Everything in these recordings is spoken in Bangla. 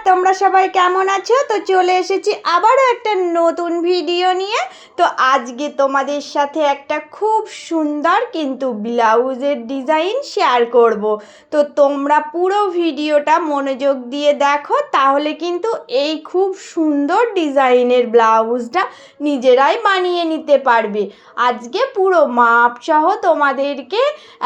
তোমরা সবাই কেমন আছো? তো চলে এসেছি আবারও একটা নতুন ভিডিও নিয়ে। তো আজকে তোমাদের সাথে একটা খুব সুন্দর কিন্তু ব্লাউজের ডিজাইন শেয়ার করব। তো তোমরা পুরো ভিডিওটা মনোযোগ দিয়ে দেখো, তাহলে কিন্তু এই খুব সুন্দর ডিজাইনের ব্লাউজটা নিজেরাই বানিয়ে নিতে পারবে। আজকে পুরো মাপ সহ তোমাদেরকে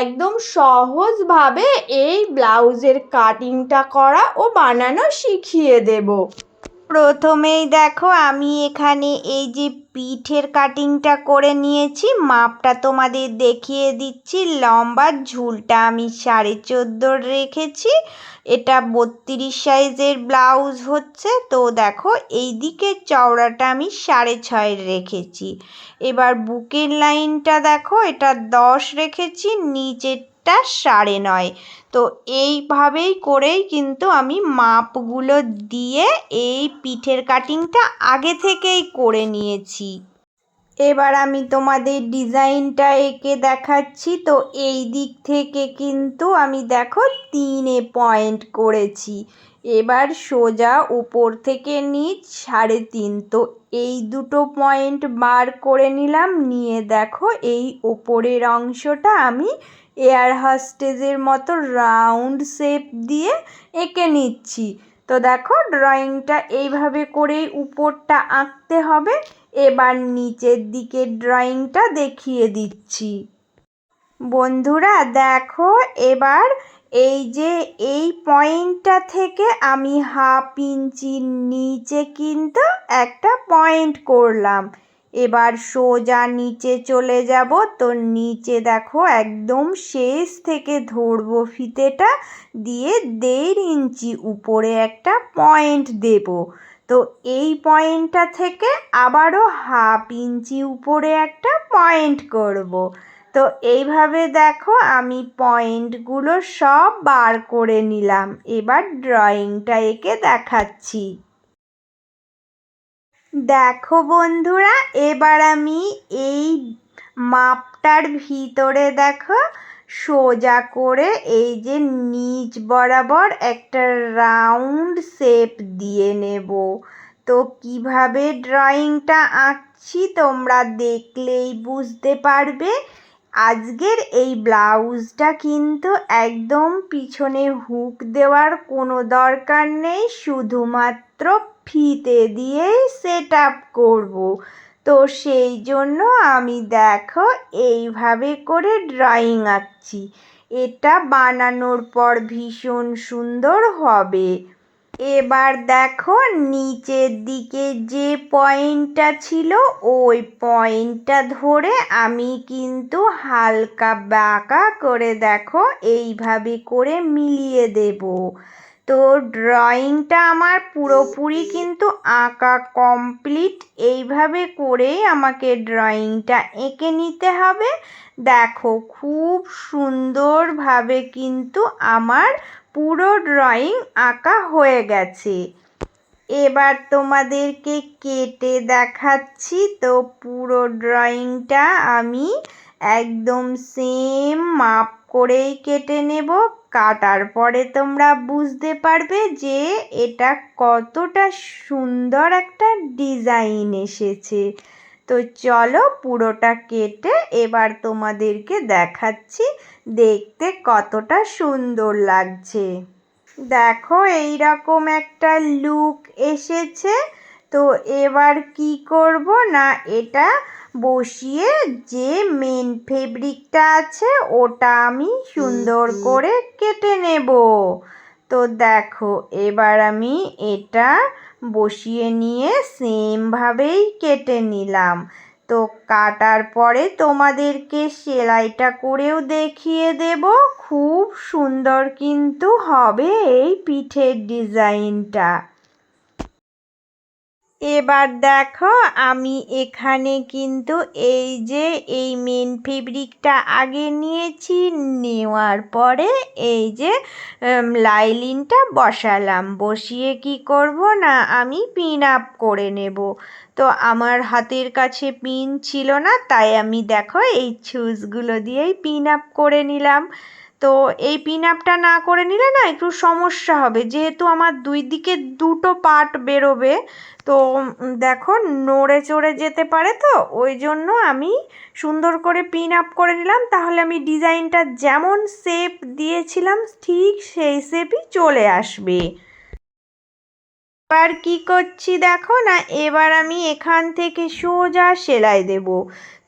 একদম সহজভাবে এই ব্লাউজের কাটিংটা করা ও বানানো শিখিয়ে দেব। প্রথমেই দেখো আমি এখানে এই যে পিঠের কাটিংটা করে নিয়েছি, মাপটা তোমাদের দেখিয়ে দিচ্ছি। লম্বা ঝুলটা আমি 14.5 রেখেছি, এটা 32 সাইজের ব্লাউজ হচ্ছে। তো দেখো এই দিকের চওড়াটা আমি 6.5 রেখেছি। এবার বুকের লাইনটা দেখো, এটা 10 রেখেছি, নিচেরটা 9.5। তো এইভাবেই করেই কিন্তু আমি মাপগুলো দিয়ে এই পিঠের কাটিংটা আগে থেকেই করে নিয়েছি। এবার আমি তোমাদের ডিজাইনটা এঁকে দেখাচ্ছি। তো এই দিক থেকে কিন্তু আমি দেখো 3 পয়েন্ট করেছি। এবার সোজা উপর থেকে নিচ 3.5। তো এই দুটো পয়েন্ট বার করে নিলাম, নিয়ে দেখো এই ওপরের অংশটা আমি এয়ার হস্টেজের মতো রাউন্ড শেপ দিয়ে এঁকে নিচ্ছি। তো দেখো ড্রয়িংটা এইভাবে করেই উপরটা আঁকতে হবে। এবার নিচের দিকের ড্রয়িংটা দেখিয়ে দিচ্ছি। বন্ধুরা দেখো, এবার এই যে এই পয়েন্টটা থেকে আমি 1/2 ইঞ্চির নিচে কিন্তু একটা পয়েন্ট করলাম। এবার সোজা নিচে চলে যাব। তো নিচে দেখো একদম শেষ থেকে ধরবো ফিতেটা দিয়ে 1.5 ইঞ্চি উপরে একটা পয়েন্ট দেব। তো এই পয়েন্টটা থেকে আবারও 1/2 ইঞ্চি উপরে একটা পয়েন্ট করব। তো এইভাবে দেখো আমি পয়েন্টগুলো সব বার করে নিলাম। এবার ড্রয়িংটা এঁকে দেখাচ্ছি। দেখো বন্ধুরা, এবার আমি এই মাপটার ভিতরে দেখো সোজা করে এই যে নিচ বরাবর একটা রাউন্ড শেপ দিয়ে নেব। তো কিভাবে ড্রয়িংটা আঁকছি তোমরা দেখলেই বুঝতে পারবে। আজকের এই ব্লাউজটা কিন্তু একদম পিছনে হুক দেওয়ার কোনো দরকার নেই, শুধুমাত্র ফিতে দিয়েই সেট আপ করবো। তো সেই জন্য আমি দেখো এইভাবে করে ড্রয়িং আঁকছি। এটা বানানোর পর ভীষণ সুন্দর হবে। এবার দেখো নিচের দিকে যে পয়েন্টটা ছিল ওই পয়েন্টটা ধরে আমি কিন্তু হালকা বাঁকা করে দেখো এইভাবে করে মিলিয়ে দেব। তো ড্রয়িংটা আমার পুরোপুরি কিন্তু আঁকা কমপ্লিট। এইভাবে করেই আমাকে ড্রয়িংটা এঁকে নিতে হবে। দেখো খুব সুন্দরভাবে কিন্তু আমার পুরো ড্রয়িং আঁকা হয়ে গেছে। এবার তোমাদেরকে কেটে দেখাচ্ছি। তো পুরো ড্রয়িংটা আমি একদম সেম মাপ করেই কেটে নেব। কাটার পরে তোমরা বুঝতে পারবে যে এটা কতটা সুন্দর একটা ডিজাইন এসেছে। তো চলো পুরোটা কেটে এবার তোমাদেরকে দেখাচ্ছি দেখতে কতটা সুন্দর লাগছে। দেখো এইরকম একটা লুক এসেছে। তো এবার কি করব না, এটা বসিয়ে যে মেন ফেব্রিকটা আছে ওটা আমি সুন্দর করে কেটে নেব। তো দেখো এবার আমি এটা বসিয়ে নিয়ে সেমভাবেই কেটে নিলাম। তো কাটার পরে তোমাদেরকে সেলাইটা করেও দেখিয়ে দেব। খুব সুন্দর কিন্তু হবে এই পিঠের ডিজাইনটা। এবার দেখো আমি এখানে কিন্তু এই যে এই মেন ফেব্রিকটা আগে নিয়েছি, নেওয়ার পরে এই যে লাইলিনটা বসালাম। বসিয়ে কি করব না, আমি পিন আপ করে নেব। তো আমার হাতের কাছে পিন ছিল না, তাই আমি দেখো এই ছুঁচগুলো দিয়েই পিন আপ করে নিলাম। তো এই পিন আপটা না করে নিলে না একটু সমস্যা হবে, যেহেতু আমার দুই দিকে দুটো পার্ট বেরোবে। তো দেখো নড়ে চড়ে যেতে পারে, তো ওই জন্য আমি সুন্দর করে পিন আপ করে নিলাম, তাহলে আমি ডিজাইনটা যেমন শেপ দিয়েছিলাম ঠিক সেই শেপই চলে আসবে। এবার কি করছি দেখো না, এবার আমি এখান থেকে সোজা সেলাই দেব।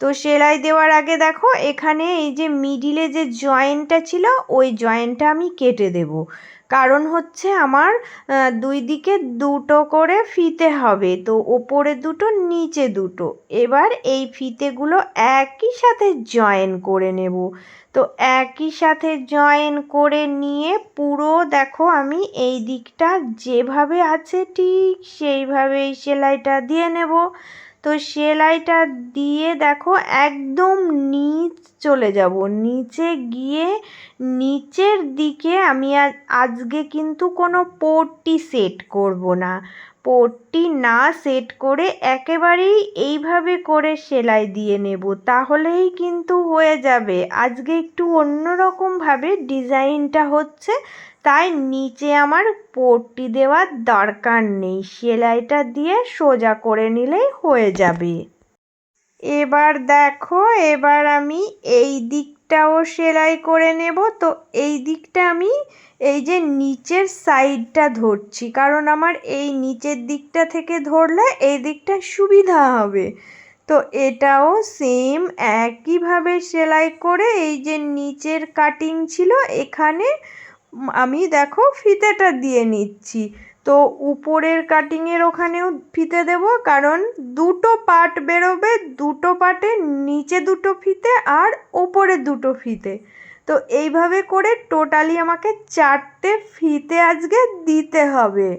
তো সেলাই দেওয়ার আগে দেখো এখানে এই যে মিডিলে যে জয়েন্টটা ছিল ওই জয়েন্টটা আমি কেটে দেব, কারণ হচ্ছে আমার দুই দিকে দুটো করে ফিতে হবে, তো ওপরে দুটো নিচে দুটো। এবার এই ফিতেগুলো একই সাথে জয়েন করে নেব। তো একই সাথে জয়েন করে নিয়ে পুরো দেখো আমি এই দিকটা যেভাবে আছে ঠিক সেইভাবেই সেলাইটা দিয়ে নেব। তো সেলাইটা দিয়ে দেখো একদম নিচ চলে যাব, নিচে গিয়ে নিচের দিকে আমি আজকে কিন্তু কোনো পট্টি সেট করব না। পট্টি না সেট করে একেবারেই এইভাবে করে সেলাই দিয়ে নেব, তাহলেই কিন্তু হয়ে যাবে। আজকে একটু অন্যরকমভাবে ডিজাইনটা হচ্ছে, তাই নিচে আমার পট্টি দেওয়ার দরকার নেই, সেলাইটা দিয়ে সোজা করে নিলেই হয়ে যাবে। এবার দেখো এবার আমি এই দিকটাও সেলাই করে নেব। তো এই দিকটা আমি এই যে নিচের সাইডটা ধরছি, কারণ আমার এই নিচের দিকটা থেকে ধরলে এই দিকটা সুবিধা হবে। তো এটাও সেম একইভাবে সেলাই করে এই যে নিচের কাটিং ছিল এখানে আমি দেখো ফিতেটা দিয়ে নিচ্ছি। তো উপরের কাটিংয়ের ওখানেও ফিতে দেব, কারণ দুটো পার্ট বেরোবে, দুটো পার্টে নিচে দুটো ফিতে আর ওপরে দুটো ফিতে। তো এইভাবে করে টোটালি আমাকে 4টে ফিতে আজকে দিতে হবে।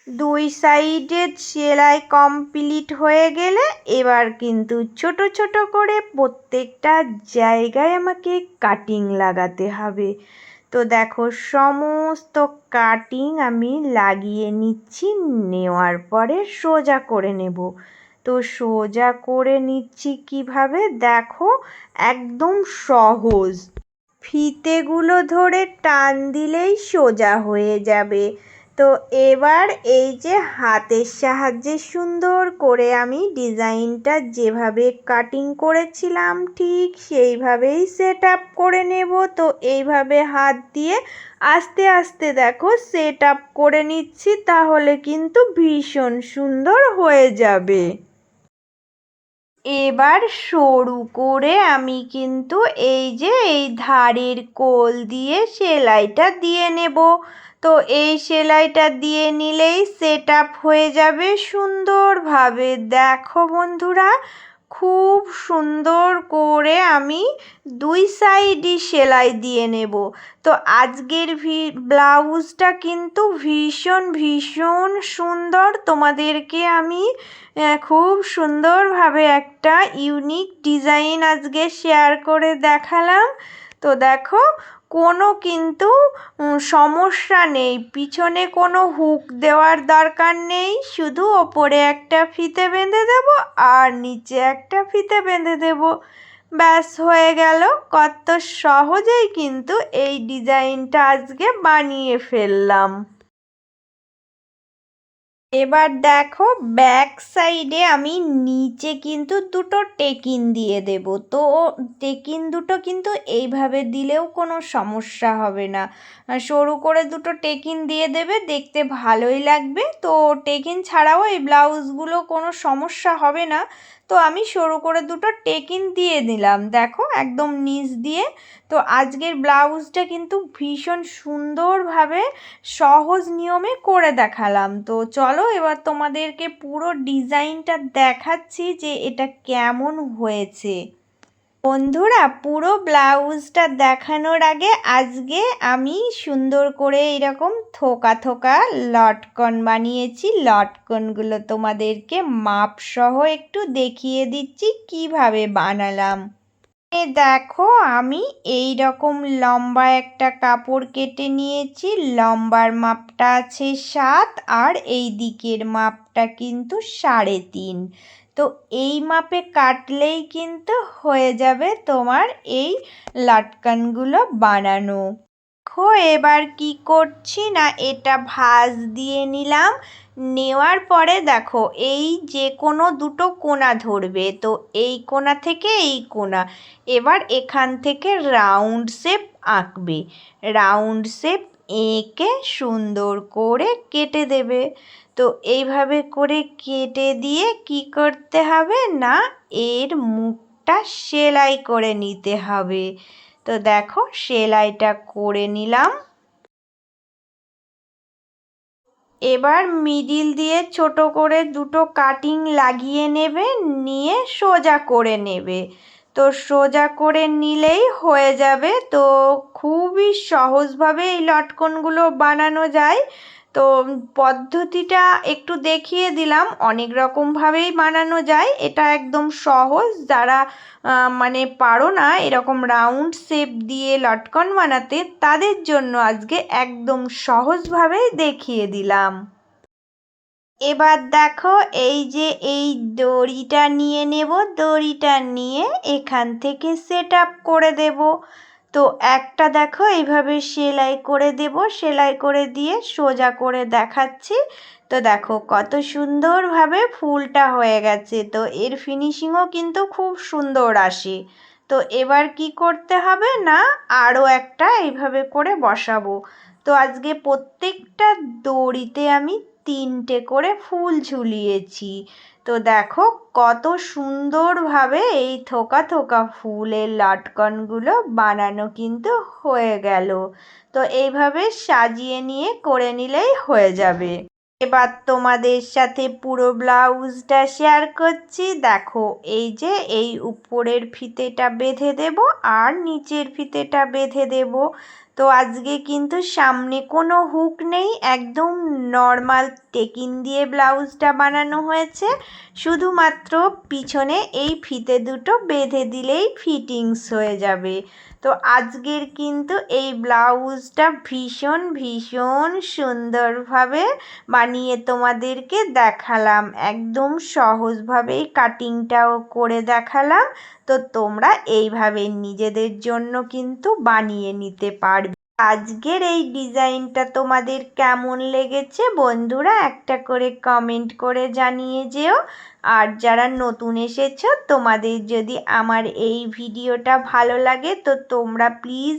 দুই সাইডে সেলাই কমপ্লিট হয়ে গেলে এবার কিন্তু ছোট ছোট করে প্রত্যেকটা জায়গায় আমাকে কাটিং লাগাতে হবে। তো দেখো সমস্ত কাটিং আমি লাগিয়ে নিচ্ছি, নেওয়ার পরে সোজা করে নেব। তো সোজা করে নিচ্ছি কিভাবে দেখো, একদম সহজ, ফিতেগুলো ধরে টান দিলেই সোজা হয়ে যাবে। তো এবার এই যে হাতের সাহায্যে সুন্দর করে আমি ডিজাইনটা যেভাবে কাটিং করেছিলাম ঠিক সেইভাবেই সেট আপ করে নেব। তো এইভাবে হাত দিয়ে আস্তে আস্তে দেখো সেট আপ করে নিচ্ছি, তাহলে কিন্তু ভীষণ সুন্দর হয়ে যাবে। এবার সরু করে আমি কিন্তু এই যে এই ধারের কোল দিয়ে সেলাইটা দিয়ে নেব। তো এই সেলাইটা দিয়ে নিলেই সেট আপ হয়ে যাবে সুন্দরভাবে। দেখো বন্ধুরা, খুব সুন্দর করে আমি দুই সাইডই সেলাই দিয়ে নেব। তো আজকের ব্লাউজটা কিন্তু ভীষণ ভীষণ সুন্দর, তোমাদেরকে আমি খুব সুন্দরভাবে একটা ইউনিক ডিজাইন আজকে শেয়ার করে দেখালাম। তো দেখো কোনো কিন্তু সমস্যা নেই, পিছনে কোনো হুক দেওয়ার দরকার নেই, শুধু ওপরে একটা ফিতে বেঁধে দেব আর নিচে একটা ফিতে বেঁধে দেব, ব্যাস হয়ে গেল। কত সহজেই কিন্তু এই ডিজাইনটা আজকে বানিয়ে ফেললাম। এবার দেখো ব্যাক সাইডে আমি নিচে কিন্তু দুটো টেকিন দিয়ে দেব। তো টেকিন দুটো কিন্তু এইভাবে দিলেও কোনো সমস্যা হবে না, সরু করে দুটো টেকিন দিয়ে দেবে, দেখতে ভালোই লাগবে। তো টেকিন ছাড়াও এই ব্লাউজগুলো কোনো সমস্যা হবে না। তো আমি সরু করে দুটো টেকিন দিয়ে দিলাম দেখো একদম নিচ দিয়ে। তো আজকের ব্লাউজটা কিন্তু ভীষণ সুন্দরভাবে সহজ নিয়মে করে দেখালাম। তো চলো এবার তোমাদেরকে পুরো ডিজাইনটা দেখাচ্ছি যে এটা কেমন হয়েছে। বন্ধুরা, পুরো ব্লাউজটা দেখানোর আগে আজকে আমি সুন্দর করে এরকম থোকা থোকা লটকন বানিয়েছি। লটকনগুলো তোমাদেরকে মাপসহ একটু দেখিয়ে দিচ্ছি কিভাবে বানালাম। দেখো আমি এই রকম লম্বা একটা কাপড় কেটে নিয়েছি, লম্বার মাপটা আছে 7 আর এই দিকের মাপটা কিন্তু 3.5। তো এই মাপে কাটলেই কিন্তু হয়ে যাবে তোমার এই লটকনগুলো বানানো। দেখো এবার কি করছি না, এটা ভাঁজ দিয়ে নিলাম। নেওয়ার পরে দেখো এই যে কোনো দুটো কোণা ধরবে, তো এই কোণা থেকে এই কোণা, এবার এখান থেকে রাউন্ড শেপ আঁকবে। রাউন্ড শেপ এঁকে সুন্দর করে কেটে দেবে। তো এইভাবে করে কেটে দিয়ে কি করতে হবে না, এর মুখটা সেলাই করে নিতে হবে। তো দেখো সেলাইটা করে নিলাম। এবার মিডিল দিয়ে ছোট করে দুটো কাটিং লাগিয়ে নেবে, নিয়ে সোজা করে নেবে। তো সোজা করে নিলেই হয়ে যাবে। তো খুবই সহজভাবে এই লটকনগুলো বানানো যায়। তো পদ্ধতিটা একটু দেখিয়ে দিলাম, অনেক রকমভাবেই বানানো যায়, এটা একদম সহজ। যারা মানে পারো না এরকম রাউন্ড শেপ দিয়ে লটকন বানাতে, তাদের জন্য আজকে একদম সহজভাবেই দেখিয়ে দিলাম। এবার দেখো এই যে এই দড়িটা নিয়ে নেব, দড়িটা নিয়ে এখান থেকে সেট আপ করে দেব। তো একটা দেখো এইভাবে সেলাই করে দেব, সেলাই করে দিয়ে সোজা করে দেখাচ্ছি। তো দেখো কত সুন্দরভাবে ফুলটা হয়ে গেছে। তো এর ফিনিশিংও কিন্তু খুব সুন্দর আসে। তো এবার কি করতে হবে না, আরও একটা এইভাবে করে বসাবো। তো আজকে প্রত্যেকটা দড়িতে আমি 3টে করে ফুল ঝুলিয়েছি। তো দেখো কত সুন্দরভাবে এই থোকা থোকা ফুলের লটকনগুলো বানানো কিন্তু হয়ে গেল। তো এইভাবে সাজিয়ে নিয়ে করে নিলেই হয়ে যাবে। এবার তোমাদের সাথে পুরো ব্লাউজটা শেয়ার করছি। দেখো এই যে এই উপরের ফিতেটা বেঁধে দেব আর নিচের ফিতেটা বেঁধে দেব। তো আজকে কিন্তু সামনে কোনো হুক নেই, একদম নর্মাল টেকিন দিয়ে ব্লাউজটা বানানো হয়েছে। শুধুমাত্র পিছনে এই ফিতে দুটো বেঁধে দিলেই ফিটিংস হয়ে যাবে। তো আজকের কিন্তু এই ব্লাউজটা ভীষণ ভীষণ সুন্দরভাবে বানিয়ে তোমাদেরকে দেখালাম, একদম সহজভাবেই কাটিংটাও করে দেখালাম। তো তোমরা এইভাবে নিজেদের জন্য কিন্তু বানিয়ে নিতে পারবে। আজকের এই ডিজাইনটা তোমাদের কেমন লেগেছে বন্ধুরা একটা করে কমেন্ট করে জানিয়ে যেও। আর যারা নতুন এসেছো, তোমাদের যদি আমার এই ভিডিওটা ভালো লাগে তো তোমরা প্লিজ